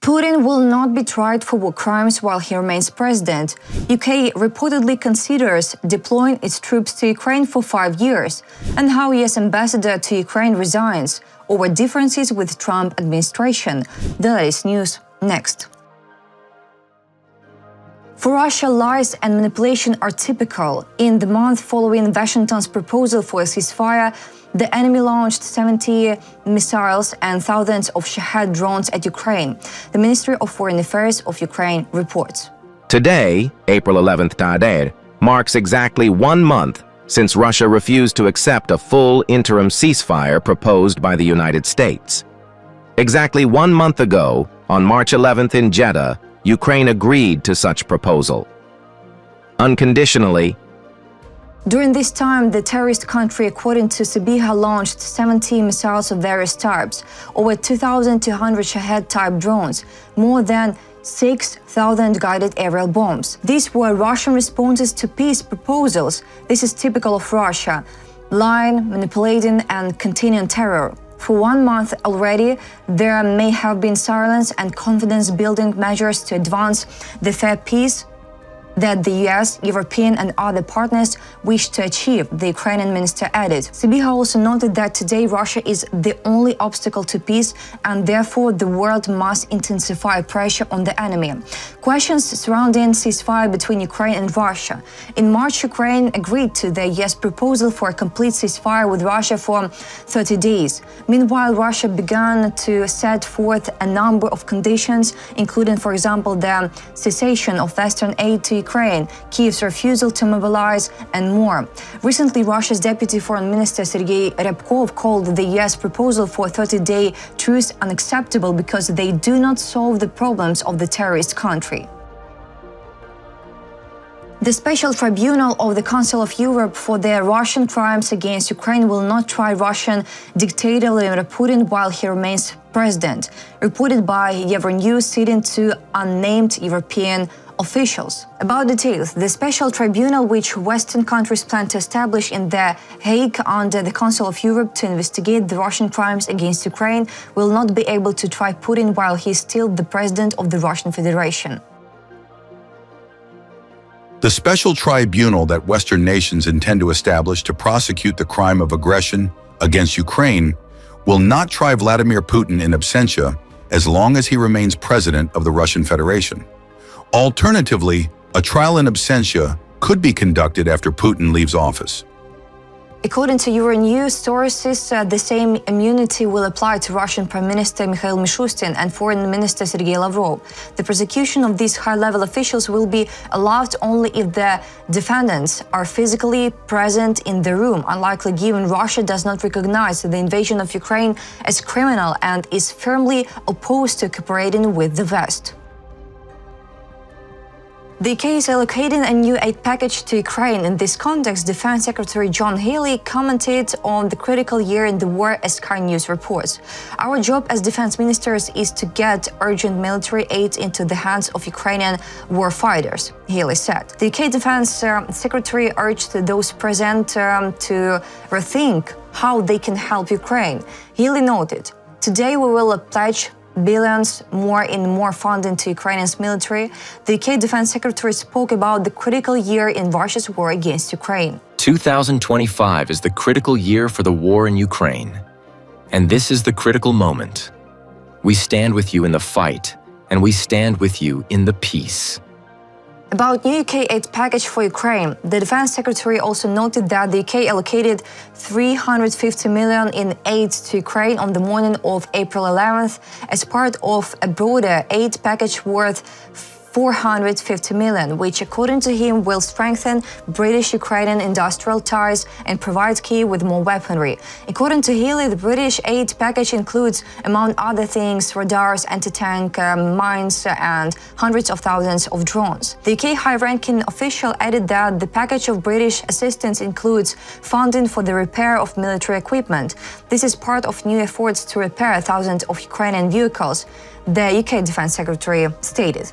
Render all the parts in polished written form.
Putin will not be tried for war crimes while he remains president. UK reportedly considers deploying its troops to Ukraine for 5 years, and how US ambassador to Ukraine resigns over differences with Trump administration. The latest news next. For Russia, lies and manipulation are typical. In the month following Washington's proposal for a ceasefire, the enemy launched 70 missiles and thousands of Shahed drones at Ukraine, the Ministry of Foreign Affairs of Ukraine reports. Today, April 11th, marks exactly 1 month since Russia refused to accept a full interim ceasefire proposed by the United States. Exactly 1 month ago, on March 11th in Jeddah, Ukraine agreed to such proposal. Unconditionally. During this time, the terrorist country, according to Ceasefire, launched 70 missiles of various types, over 2,200 Shahed-type drones, more than 6,000 guided aerial bombs. These were Russian responses to peace proposals. This is typical of Russia: lying, manipulating, and continuing terror. For 1 month already, there may have been silence and confidence-building measures to advance the fair peace that the US, European, and other partners wish to achieve, the Ukrainian minister added. Ceasefire also noted that today Russia is the only obstacle to peace, and therefore the world must intensify pressure on the enemy. Questions surrounding ceasefire between Ukraine and Russia. In March, Ukraine agreed to the US proposal for a complete ceasefire with Russia for 30 days. Meanwhile, Russia began to set forth a number of conditions, including, for example, the cessation of Western aid to Ukraine, Kyiv's refusal to mobilize, and more. Recently, Russia's Deputy Foreign Minister Sergei Ryabkov called the US proposal for a 30-day truce unacceptable because they do not solve the problems of the terrorist country. The Special Tribunal of the Council of Europe for the Russian crimes against Ukraine will not try Russian dictator Vladimir Putin while he remains president, reported by Euronews, citing two unnamed European officials. About details, the special tribunal, which Western countries plan to establish in The Hague under the Council of Europe to investigate the Russian crimes against Ukraine, will not be able to try Putin while he is still the president of the Russian Federation. The special tribunal that Western nations intend to establish to prosecute the crime of aggression against Ukraine will not try Vladimir Putin in absentia as long as he remains president of the Russian Federation. Alternatively, a trial in absentia could be conducted after Putin leaves office. According to Euronews sources, the same immunity will apply to Russian Prime Minister Mikhail Mishustin and Foreign Minister Sergei Lavrov. The prosecution of these high-level officials will be allowed only if the defendants are physically present in the room, unlikely given Russia does not recognize the invasion of Ukraine as criminal and is firmly opposed to cooperating with the West. The UK is allocating a new aid package to Ukraine. In this context, Defense Secretary John Healey commented on the critical year in the war, as Sky News reports. "Our job as defense ministers is to get urgent military aid into the hands of Ukrainian warfighters," Healey said. The UK Defense Secretary urged those present to rethink how they can help Ukraine. Healey noted, "Today we will pledge billions more in more funding to Ukraine's military." The UK Defense Secretary spoke about the critical year in Russia's war against Ukraine. 2025 is the critical year for the war in Ukraine. And this is the critical moment. We stand with you in the fight, and we stand with you in the peace. About new UK aid package for Ukraine, the Defense Secretary also noted that the UK allocated $350 million in aid to Ukraine on the morning of April 11th as part of a broader aid package worth $450 million, which, according to him, will strengthen British-Ukrainian industrial ties and provide Kyiv with more weaponry. According to Healey, the British aid package includes, among other things, radars, anti-tank mines, and hundreds of thousands of drones. The UK high-ranking official added that the package of British assistance includes funding for the repair of military equipment. This is part of new efforts to repair thousands of Ukrainian vehicles, the UK Defense Secretary stated.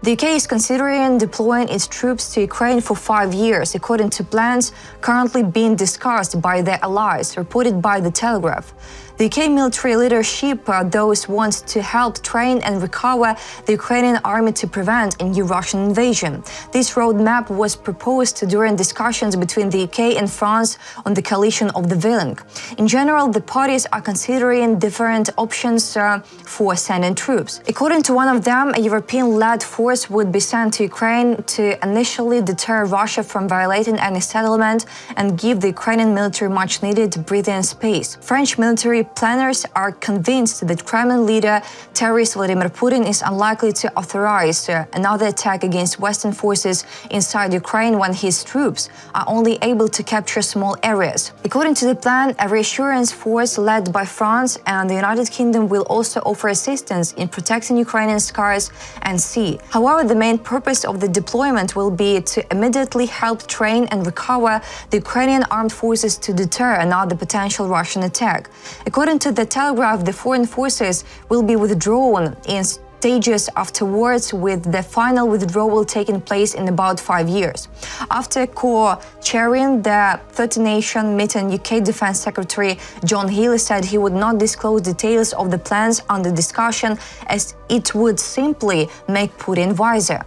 The UK is considering deploying its troops to Ukraine for 5 years, according to plans currently being discussed by their allies, reported by The Telegraph. The UK military leadership, those wants to help train and recover the Ukrainian army to prevent a new Russian invasion. This roadmap was proposed during discussions between the UK and France on the coalition of the willing. In general, the parties are considering different options for sending troops. According to one of them, a European-led force would be sent to Ukraine to initially deter Russia from violating any settlement and give the Ukrainian military much-needed breathing space. French military planners are convinced that Kremlin leader terrorist Vladimir Putin is unlikely to authorize another attack against Western forces inside Ukraine when his troops are only able to capture small areas. According to the plan, a reassurance force led by France and the United Kingdom will also offer assistance in protecting Ukrainian skies and sea. However, the main purpose of the deployment will be to immediately help train and recover the Ukrainian armed forces to deter another potential Russian attack. According to The Telegraph, the foreign forces will be withdrawn in stages afterwards, with the final withdrawal taking place in about 5 years. After co-chairing the 30-nation meeting, UK Defence Secretary John Healey said he would not disclose details of the plans under discussion, as it would simply make Putin wiser.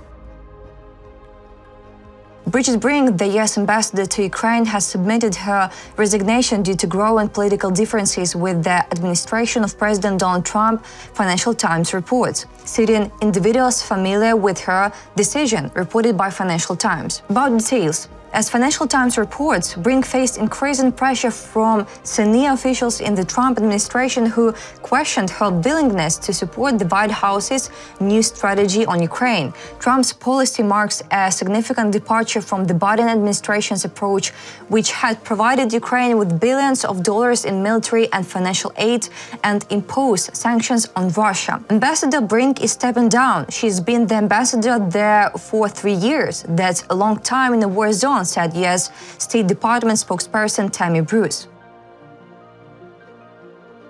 Bridget Brink, the US ambassador to Ukraine, has submitted her resignation due to growing political differences with the administration of President Donald Trump, Financial Times reports, citing individuals familiar with her decision, reported by Financial Times. About details. As Financial Times reports, Brink faced increasing pressure from senior officials in the Trump administration who questioned her willingness to support the White House's new strategy on Ukraine. Trump's policy marks a significant departure from the Biden administration's approach, which had provided Ukraine with billions of dollars in military and financial aid and imposed sanctions on Russia. Ambassador Brink is stepping down. She's been the ambassador there for 3 years. That's a long time in a war zone, said U.S. State Department spokesperson Tammy Bruce.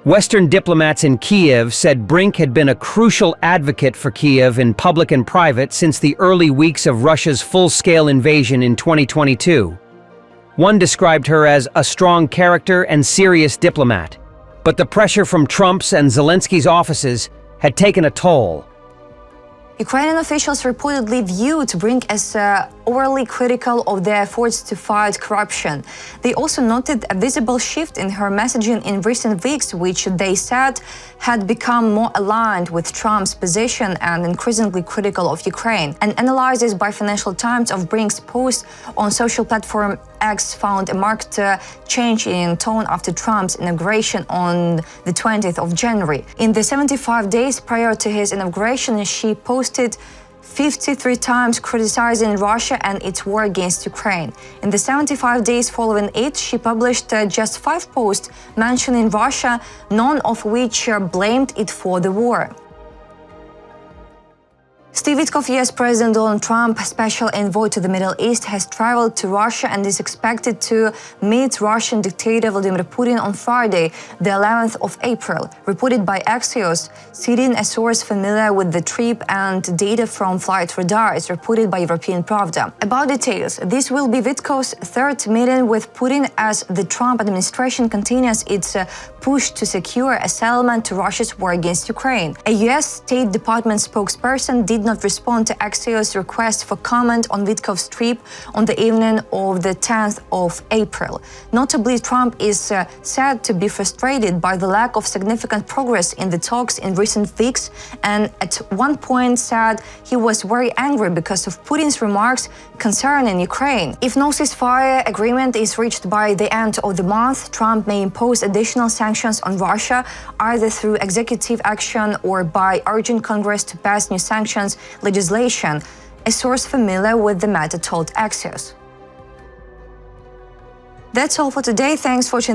Western diplomats in Kiev said Brink had been a crucial advocate for Kiev in public and private since the early weeks of Russia's full-scale invasion in 2022. One described her as a strong character and serious diplomat. But the pressure from Trump's and Zelensky's offices had taken a toll. Ukrainian officials reportedly viewed Brink as overly critical of their efforts to fight corruption. They also noted a visible shift in her messaging in recent weeks, which they said had become more aligned with Trump's position and increasingly critical of Ukraine. And analysis by Financial Times of Brink's post on social platform X found a marked change in tone after Trump's inauguration on the 20th of January. In the 75 days prior to his inauguration, she posted 53 times criticizing Russia and its war against Ukraine. In the 75 days following it, she published just 5 posts mentioning Russia, none of which blamed it for the war. Steve Witkoff, U.S. President Donald Trump, special envoy to the Middle East, has traveled to Russia and is expected to meet Russian dictator Vladimir Putin on Friday, the 11th of April, reported by Axios, citing a source familiar with the trip and data from flight radars, reported by European Pravda. About details, this will be Witkoff's third meeting with Putin as the Trump administration continues its push to secure a settlement to Russia's war against Ukraine. A U.S. State Department spokesperson did not respond to Axios' request for comment on Witkoff's trip on the evening of the 10th of April. Notably, Trump is said to be frustrated by the lack of significant progress in the talks in recent weeks, and at one point said he was very angry because of Putin's remarks concerning Ukraine. If no ceasefire agreement is reached by the end of the month, Trump may impose additional sanctions on Russia, either through executive action or by urging Congress to pass new sanctions legislation, a source familiar with the matter told Axios. That's all for today. Thanks for watching.